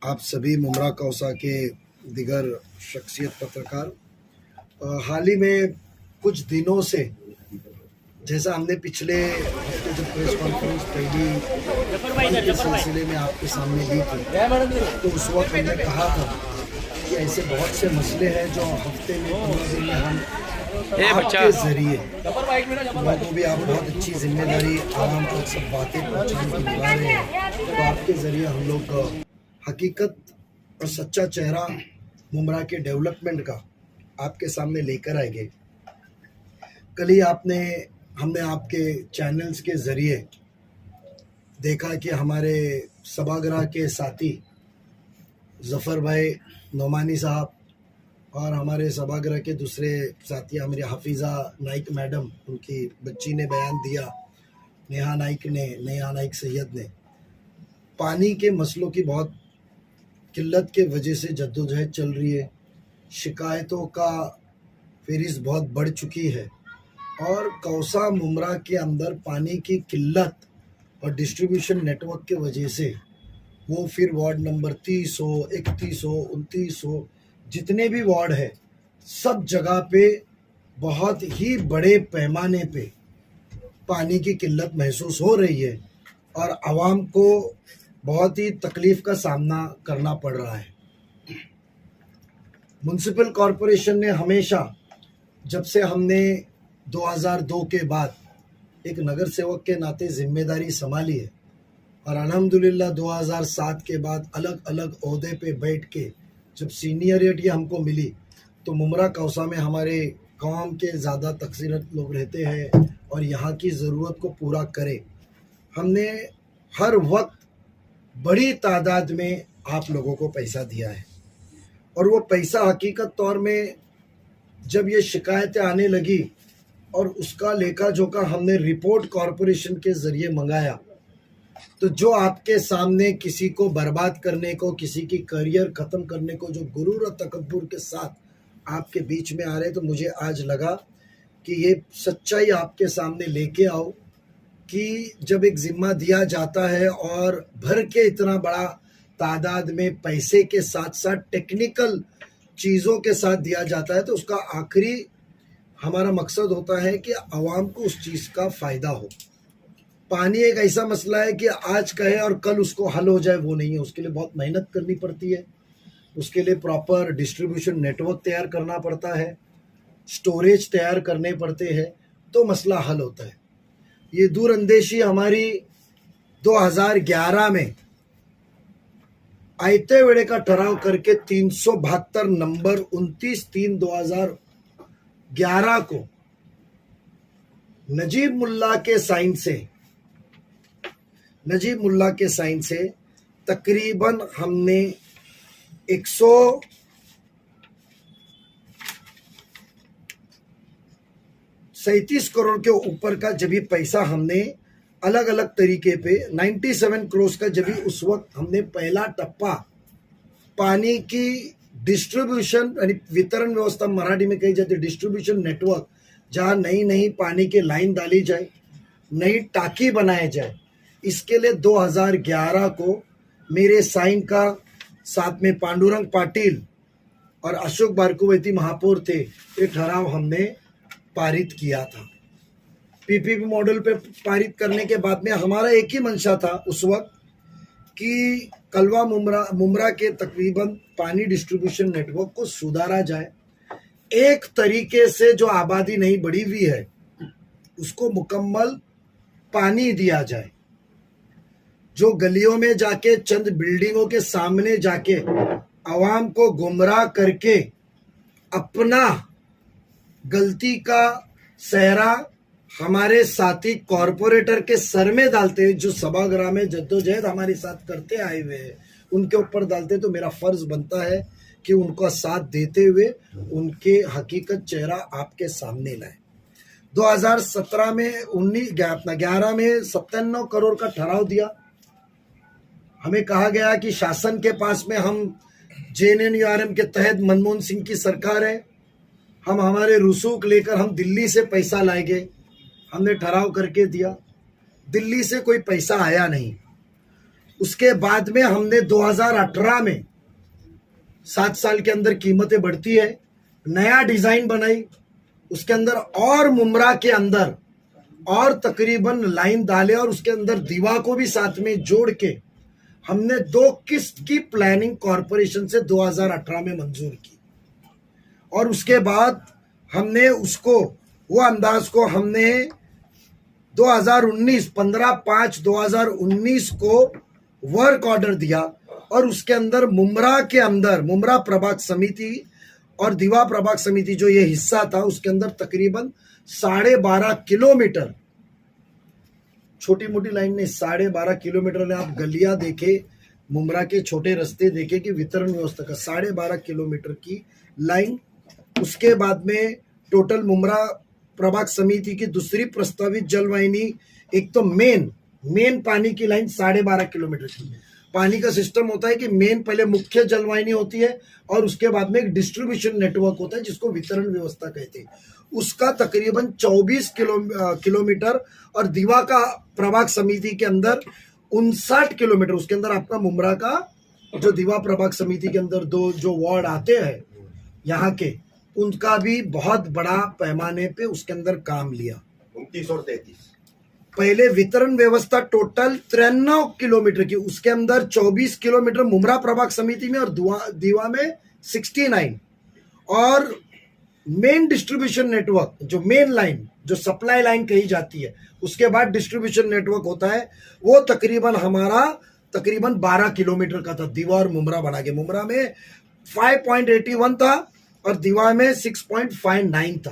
आप सभी मुमरा कौसा के दिगर शख्सियत पत्रकार, हाल ही में कुछ दिनों से जैसा हमने पिछले हफ्ते जब प्रेस कॉन्फ्रेंस पहली के सिलसिले में आपके सामने ली थी, तो उस वक्त हमने कहा था कि ऐसे बहुत से मसले हैं जो हफ्ते में 15 दिन में हम आपके जरिए लोगों को भी आप बहुत अच्छी जिम्मेदारी आराम को सब बातें पहुँचाने की निभा रहे हैं, तो आपके जरिए हम लोग हकीकत और सच्चा चेहरा मुमरा के डेवलपमेंट का आपके सामने लेकर आएंगे। कल ही हमने आपके चैनल्स के ज़रिए देखा कि हमारे सभागृह के साथी ज़फ़र भाई नोमानी साहब और हमारे सभागृह के दूसरे साथी हमारी हफीज़ा नाइक मैडम, उनकी बच्ची ने बयान दिया, नेहा नाइक सैयद ने पानी के मसलों की बहुत किल्लत के वजह से जद्दोजहद चल रही है। शिकायतों का फहरिस्त बहुत बढ़ चुकी है और कौसा मुमरा के अंदर पानी की किल्लत और डिस्ट्रीब्यूशन नेटवर्क के वजह से वो फिर वार्ड नंबर 30 हो, 31 हो, 29 हो, जितने भी वार्ड है सब जगह पे बहुत ही बड़े पैमाने पे पानी की किल्लत महसूस हो रही है और आवाम को बहुत ही तकलीफ का सामना करना पड़ रहा है। म्युनिसिपल कॉरपोरेशन ने हमेशा, जब से हमने 2002 के बाद एक नगर सेवक के नाते जिम्मेदारी संभाली है और अल्हम्दुलिल्लाह 2007 के बाद अलग अलग ओहदे पे बैठ के जब सीनियरिटी हमको मिली, तो मुमरा कौसा में हमारे कौम के ज़्यादा तकसीरत लोग रहते हैं और यहाँ की ज़रूरत को पूरा करें। हमने हर वक्त बड़ी तादाद में आप लोगों को पैसा दिया है और वो पैसा हकीकत तौर में जब ये शिकायतें आने लगी और उसका लेखा जोखा हमने रिपोर्ट कॉरपोरेशन के ज़रिए मंगाया, तो जो आपके सामने किसी को बर्बाद करने को, किसी की करियर ख़त्म करने को जो गुरूर और तकब्बुर के साथ आपके बीच में आ रहे, तो मुझे आज लगा कि ये सच्चाई आपके सामने लेके आओ कि जब एक ज़िम्मा दिया जाता है और भर के इतना बड़ा तादाद में पैसे के साथ साथ टेक्निकल चीज़ों के साथ दिया जाता है, तो उसका आखिरी हमारा मकसद होता है कि आवाम को उस चीज़ का फ़ायदा हो। पानी एक ऐसा मसला है कि आज कहे और कल उसको हल हो जाए, वो नहीं है। उसके लिए बहुत मेहनत करनी पड़ती है, उसके लिए प्रॉपर डिस्ट्रीब्यूशन नेटवर्क तैयार करना पड़ता है, स्टोरेज तैयार करने पड़ते हैं, तो मसला हल होता है। ये दूरअंदेशी हमारी 2011 में आयते वेड़े का ठराव करके 372 नंबर 29/3/2011 को नजीब मुल्ला के साइन से तकरीबन हमने 137 करोड़ के ऊपर का जब भी पैसा हमने अलग अलग तरीके पे 97 करोड़ का जब भी उस वक्त हमने पहला टप्पा पानी की डिस्ट्रीब्यूशन यानी वितरण व्यवस्था मराठी में कही जाती है, डिस्ट्रीब्यूशन नेटवर्क, जहाँ नई पानी की लाइन डाली जाए, नई टाकी बनाया जाए, इसके लिए 2011 को मेरे साइन का साथ में पांडुरंग पाटिल और अशोक बारकुवैती महापौर थे, ये ठराव हमने पारित किया था। पीपीपी मॉडल पे पारित करने के बाद में हमारा एक ही मंशा था उस वक्त कि कलवा मुमरा के तकरीबन पानी डिस्ट्रीब्यूशन नेटवर्क को सुधारा जाए, एक तरीके से जो आबादी नहीं बढ़ी हुई है उसको मुकम्मल पानी दिया जाए, जो गलियों में जाके चंद बिल्डिंगों के सामने जाके आवाम को गुमराह करके अपना गलती का सहरा हमारे साथी कॉरपोरेटर के सर में डालते हैं, जो सभागृह में जद्दोजहद हमारे साथ करते आए हुए हैं, उनके ऊपर डालते, तो मेरा फर्ज बनता है कि उनका साथ देते हुए उनके हकीकत चेहरा आपके सामने लाए। 2017 में 11 में 97 करोड़ का ठराव दिया। हमें कहा गया कि शासन के पास में हम JNNURM के तहत मनमोहन सिंह की सरकार है, हम हमारे रसूख लेकर हम दिल्ली से पैसा लाएंगे। हमने ठराव करके दिया, दिल्ली से कोई पैसा आया नहीं। उसके बाद में हमने 2018 में 7 साल के अंदर कीमतें बढ़ती है, नया डिजाइन बनाई, उसके अंदर और मुमरा के अंदर और तकरीबन लाइन डाले और उसके अंदर दीवा को भी साथ में जोड़ के हमने 2 किस्त की प्लानिंग कॉरपोरेशन से 2018 में मंजूर की। और उसके बाद हमने उसको वो अंदाज को हमने 2019 15/5/2019 को वर्क ऑर्डर दिया और उसके अंदर मुमरा प्रभाग समिति और दीवा प्रभाग समिति जो ये हिस्सा था उसके अंदर तकरीबन 12.5 किलोमीटर, छोटी मोटी लाइन में 12.5 किलोमीटर ने आप गलियां देखे, मुमरा के छोटे रास्ते देखे कि वितरण व्यवस्था का 12.5 किलोमीटर की लाइन। उसके बाद में टोटल मुमरा प्रभाग समिति की दूसरी प्रस्तावित जलवाहिनी, एक तो मेन पानी की लाइन 12.5 किलोमीटर की। पानी का सिस्टम होता है कि मेन पहले मुख्य जलवाहिनी होती है और उसके बाद में एक डिस्ट्रीब्यूशन नेटवर्क होता है जिसको वितरण व्यवस्था कहते हैं, उसका तकरीबन 24 किलोमीटर और दीवा का प्रभाग समिति के अंदर 59 किलोमीटर। उसके अंदर आपका मुमरा का जो दीवा प्रभाग समिति के अंदर 2 जो वार्ड आते हैं यहाँ के, उनका भी बहुत बड़ा पैमाने पे उसके अंदर काम लिया। 29 और 33 पहले वितरण व्यवस्था टोटल 93 किलोमीटर की, उसके अंदर 24 किलोमीटर मुमरा प्रभाग समिति में और दीवा में 69, और मेन डिस्ट्रीब्यूशन नेटवर्क जो मेन लाइन जो सप्लाई लाइन कही जाती है, उसके बाद डिस्ट्रीब्यूशन नेटवर्क होता है, वो तकरीबन 12 किलोमीटर का था। दीवा और मुमरा बना के, मुमरा में 5.81 था और दीवा में 6.59 था।